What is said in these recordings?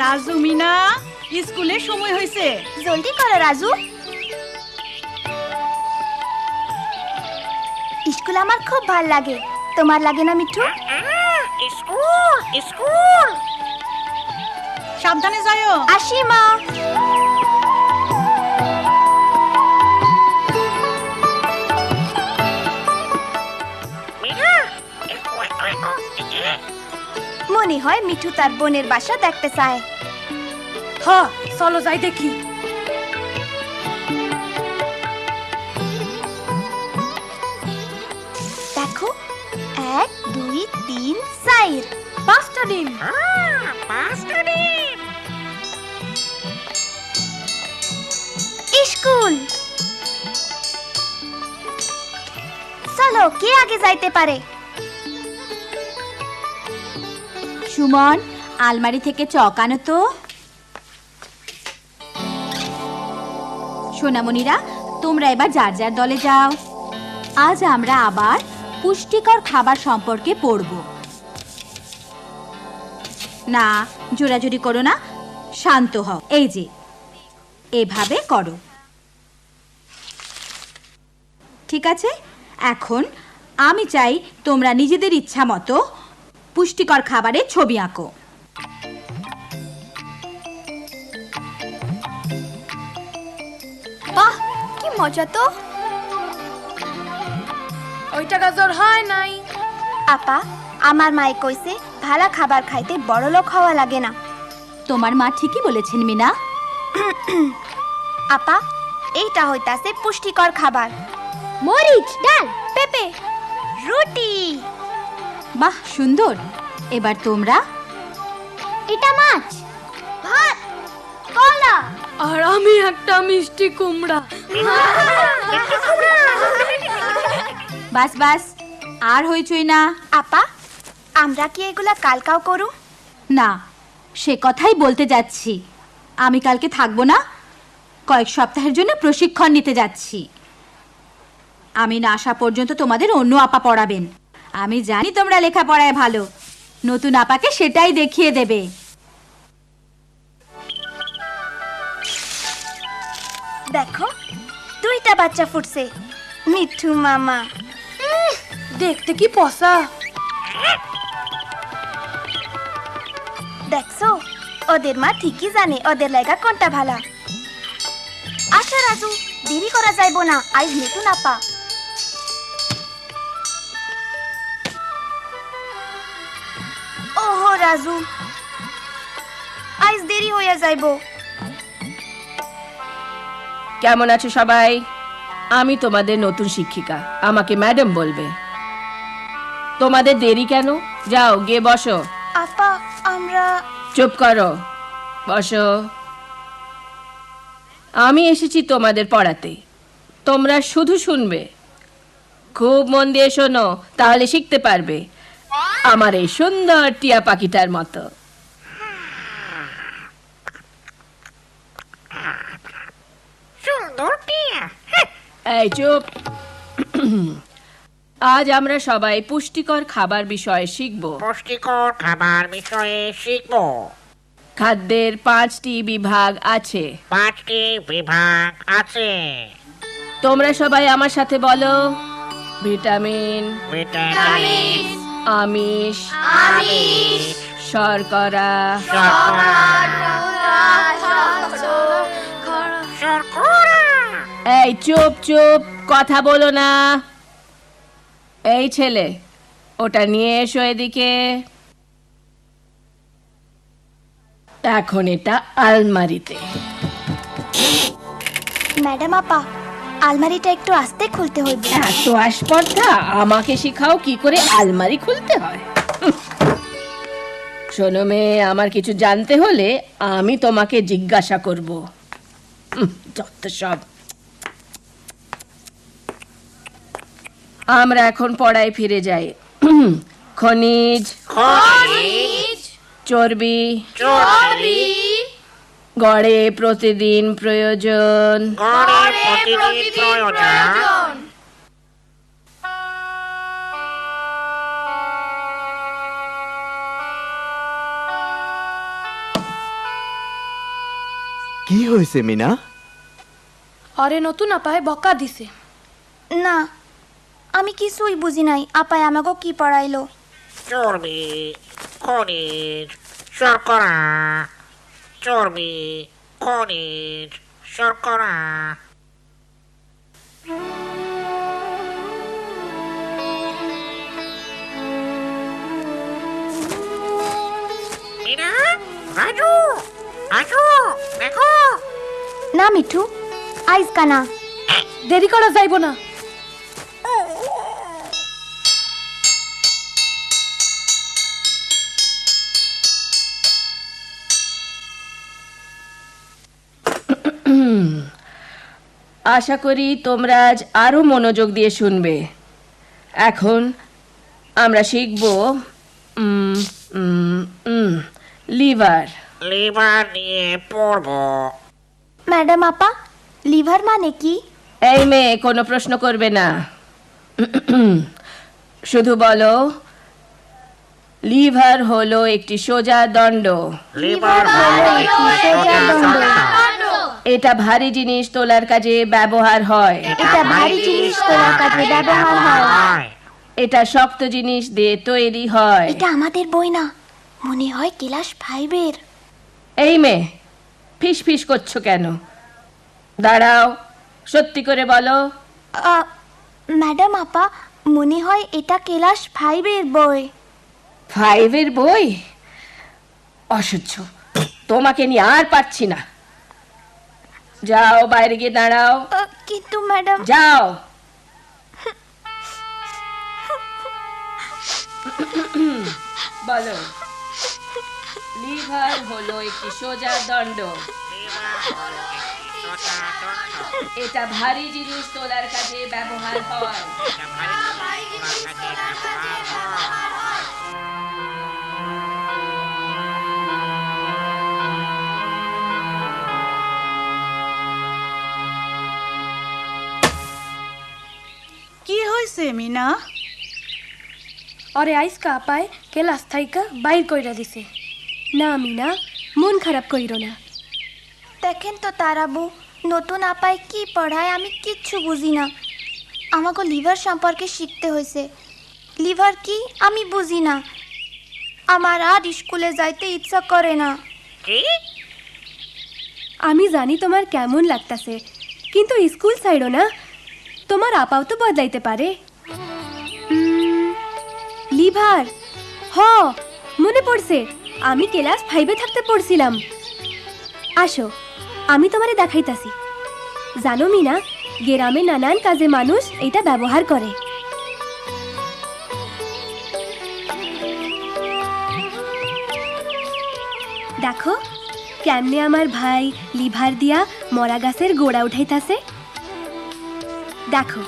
রাজু মিনা স্কুলে সময় হয়েছে, জলদি করো রাজু। স্কুল আমার খুব ভাল লাগে, তোমার লাগে না মিঠু? School school. সাবধানে যাও। আসি মা। মনে হয় মিঠু তার বোনের বাসা দেখতে চায়। হ্যাঁ, চলো যাই দেখি। দেখো, 1 2 3 4 5টা ডিম। পাঁচটা ডিম। স্কুল। চলো, কে আগে যাইতে পারে? সুমন, আলমারি থেকে চক আনো তো। সোনামণিরা, তোমরা এবার যার যার দলে যাও। আজ আমরা আবার পুষ্টিকর খাবার সম্পর্কে পড়ব। না, জোরাজুরি করো না, শান্ত হও। এই যে এভাবে করো, ঠিক আছে? এখন আমি চাই তোমরা নিজেদের ইচ্ছা মতো পুষ্টিকর খাবারের ছবি আঁকো। বাহ, কি মজা তো। ওইটা গাজর হয় নাই। আপা, আমার মায়ে কইছে ভালো খাবার খাইতে বড় লোক হওয়া লাগে না। তোমার মা ঠিকই বলেছেন মিনা। আপা, এইটা হইতাছে পুষ্টিকর খাবার। মরিচ, ডাল, পেঁপে, রুটি। বাহ, সুন্দর। এবার তোমরা। এটা মাছ, ভাত, কলা। আর আমি একটা মিষ্টি কুমড়া। বাস বাস, আর হইচই না। আপা, আমরা কি এগুলা কালকাও করু? না, সে কথাই বলতে যাচ্ছি। আমি কালকে থাকবো না, কয়েক সপ্তাহের জন্য প্রশিক্ষণ নিতে যাচ্ছি। আমি না আসা পর্যন্ত তোমাদের অন্য আপা পড়াবেন। আমি জানি তোমরা লেখাপড়ায় ভালো, নতুন আপাকে সেটাই দেখিয়ে দেবে। দেখো, 2টা বাচ্চা ফুটছে। মিঠু মামা। দেখতে কি পসা। দেখছো, ওদের মা ঠিকই জানে ওদের লাগা কোনটা ভালো। আচ্ছা রাজু, দেরি করা যাইব না, আজ নতুন আপা। ওহো রাজু, আজ দেরি হইয়া যাইব। কেমন আছো সবাই? আমি তোমাদের নতুন শিক্ষিকা, আমাকে ম্যাডাম বলবে। তোমাদের দেরি কেন? যাও গিয়ে বসো। আপা, আমরা। চুপ করো, বসো। আমি এসেছি তোমাদের পড়াতে, তোমরা শুধু শুনবে। খুব মন দিয়ে শোনো, তাহলে শিখতে পারবে, আমার এই সুন্দর টিয়া পাখিটার মতো। সুন্দর টিয়া। এই চুপ। আজ আমরা সবাই পুষ্টিকর খাবার বিষয়ে শিখব। পুষ্টিকর খাবার বিষয়ে শিখবো। খাদ্যের 5টি বিভাগ আছে। 5টি বিভাগ আছে। তোমরা সবাই আমার সাথে বলো। ভিটামিন, ভিটামিন, আমিষ, শর্করা, শর্করা। এই চুপ চুপ, কথা বলো না। এই ছেলে, ওটা নিয়ে এসো এদিকে। এখন এটা আলমারিতে। ম্যাডাম আপা, আলমারিটা একটু আস্তে খুলতে হইবে। এত আসপর্ধা, আমাকে শিখাও কি করে আলমারি খুলতে হয়। শোনো মেয়ে, আমার কিছু জানতে হলে আমি তোমাকে জিজ্ঞাসা করব। যত সব। আমরা এখন পড়ায় ফিরে যাই। খনিজ, চর্বি, গড়ে প্রতিদিন প্রয়োজন। হয়েছে মিনা? অরে নতুন আপায় বকা দিছে। না, আমি কিছুই বুঝি নাই। আপায় আমাকে কি পড়াইলো? চর্বি, খনিজ, শর্করা। চর্বি, খনিজ, শর্করা। মিনা, রাজু, আসো, দেখো। না মিঠু, আইজ কানা। দেরি করা যাইব না। আশা করি তোমরা আজ আরো মনোযোগ দিয়ে শুনবে। এখন আমরা শিখব লিভার। লিভার নিয়ে পড়বো। ম্যাডাম আপা, লিভার মানে কি? এই মেয়ে, কোনো প্রশ্ন করবে না। শুধু বলো, লিভার হলো একটি সোজা দণ্ড। লিভার হলো একটি সোজা দণ্ড। এটা ভারী জিনিস তোলার কাজে ব্যবহার হয়। এটা ভারী জিনিস তোলার কাজে ব্যবহার হয়। এটা শক্ত জিনিস দিয়ে তৈরি হয়। এটা আমাদের বই না, মনে হয় ক্লাস 5-এর। এই মেয়ে, ফিস ফিস করছো কেন? দাঁড়াও, সত্যি করে বলো। ম্যাডাম আপা, মনে হয় এটা ক্লাস 5-এর বই। 5-এর বই? অসহ্য, তোমাকে নিয়ে আর পারছি না। যাও, বাইরে গিয়ে দাঁড়াও। কিন্তু ম্যাডাম। যাও। বলো, লিভার হলো একটি সোজা দণ্ড। এটা ভারী জিনিস তোলার কাজে ব্যবহার হয়। কি হয়েছে মিনা? অরে আইসকা আপায় ক্লাস থাইকা বাইর কইরা দিছে। না মিনা, মন খারাপ কইরো না। দেখেন তো তারাবু, নতুন আপায় কি পড়ায় আমি কিচ্ছু বুঝি না। আমাকে লিভার সম্পর্কে শিখতে হয়েছে। লিভার কি আমি বুঝি না। আমার আর স্কুলে যাইতে ইচ্ছা করে না। কি? আমি জানি তোমার কেমন লাগতাছে, কিন্তু স্কুল ছাইড়ো না। তোমার আপাও তো বদলাইতে পারে। লিভার, হ মনে পড়ছে, আমি ক্লাস 5-এ থাকতে পড়ছিলাম। আসো, আমি তোমারে দেখাইতাছি। জানো মিনা, গ্রামে নানান কাজে মানুষ এটা ব্যবহার করে। দেখো কেমনে আমার ভাই লিভার দিয়া মরা গাছের গোড়া উঠাইতাছে। দেখো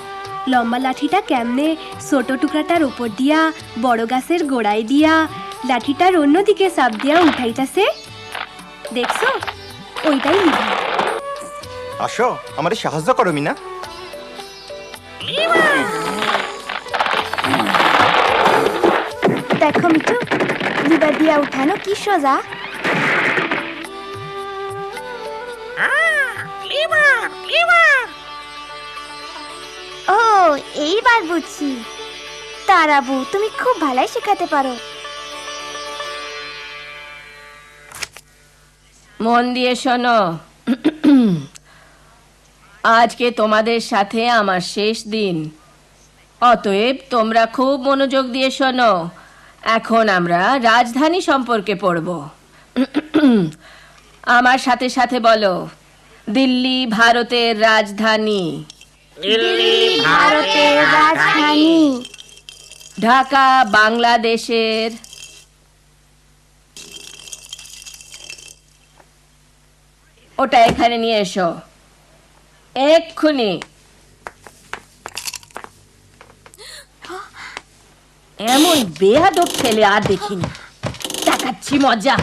লম্বা লাঠিটা কেমনে ছোট টুকরাটার উপর দিয়া বড় গাছের গোড়ায় দিয়া লাঠিটার অন্যদিকে চাপ দিয়া উঠাইতাছে। দেখছো, ওইটাই লিভার। আসো, আমাদের সাহায্য করো মিনা। দেখো মিঠু, লিভার দিয়া উঠানো কি সোজা। Liver, liver. ও, এইবার বুঝছি। তারাবু, তুমি খুব ভালোই শেখাতে পারো। মন দিয়ে শোনো, আজকে তোমাদের সাথে আমার শেষ দিন। অতএব তোমরা খুব মনোযোগ দিয়ে শোনো। এখন আমরা রাজধানী সম্পর্কে পড়ব। আমার সাথে সাথে বলো, দিল্লি ভারতের রাজধানী। দিল্লি ভারতের রাজধানী। ঢাকা বাংলাদেশের। ওটা এখানে নিয়ে এসো এক্ষুনি। এমন বেয়াদব ছেলে আর দেখিনি। দেখাচ্ছি মজা।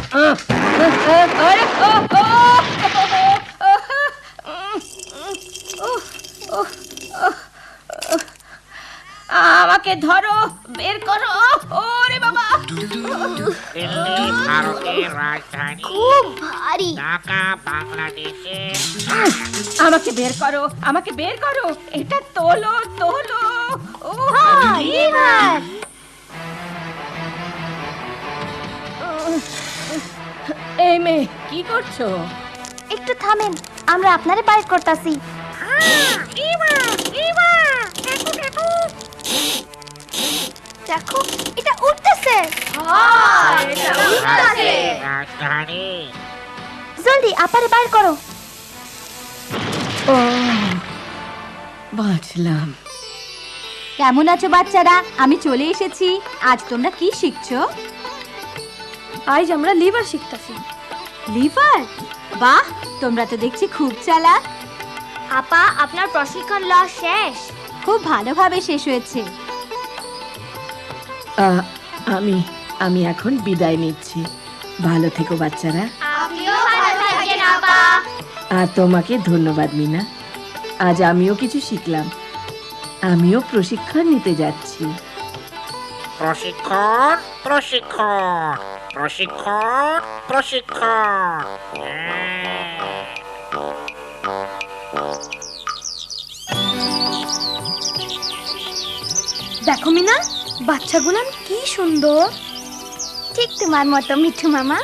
আমাকে আমাকে ধরো, বের করো। ওরে বাবা! দিল্লি ভারতের রাজধানী, খুব ভারী। ঢাকা বাংলাদেশে। আমাকে বের করো, আমাকে বের করো। এটা তোলো, তোলো। ও লিভার। এই মেয়ে, কি করছো? একটু থামেন, আমরা আপনারে বাইর করতাছি। দেখো, এটা উঠতেছে। ভারতের রাজধানী। জলদি আপারে বাইর করো। ও, বাঁচলাম। কেমন আছো বাচ্চারা? আমি চলে এসেছি। আজ তোমরা কি শিখছো? আজ আমরা লিভার শিখতাছি। লিভার? বাহ, তোমরা তো দেখছি খুব চালাক। আপা, আপনার প্রশিক্ষণ লওয়া শেষ। খুব ভালোভাবে শেষ হয়েছে। আমি এখন বিদায় নিচ্ছি। ভালো থেকো বাচ্চারা। আপনিও ভালো থাকেন আপা। আর তোমাকে ধন্যবাদ মিনা। আজ আমিও কিছু শিখলাম। আমিও প্রশিক্ষণ নিতে যাচ্ছি। প্রশিক্ষণ, প্রশিক্ষণ, প্রশিক্ষণ, প্রশিক্ষণ। দেখো মিনা, বাচ্চাগুলান কি সুন্দর। ঠিক তোমার মতো মিঠু মামা।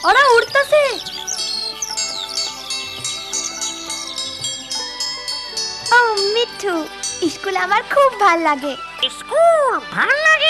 ওরা উড়তাছে। ও মিঠু, স্কুল আমার খুব ভাল লাগে। স্কুল ভাল লাগে।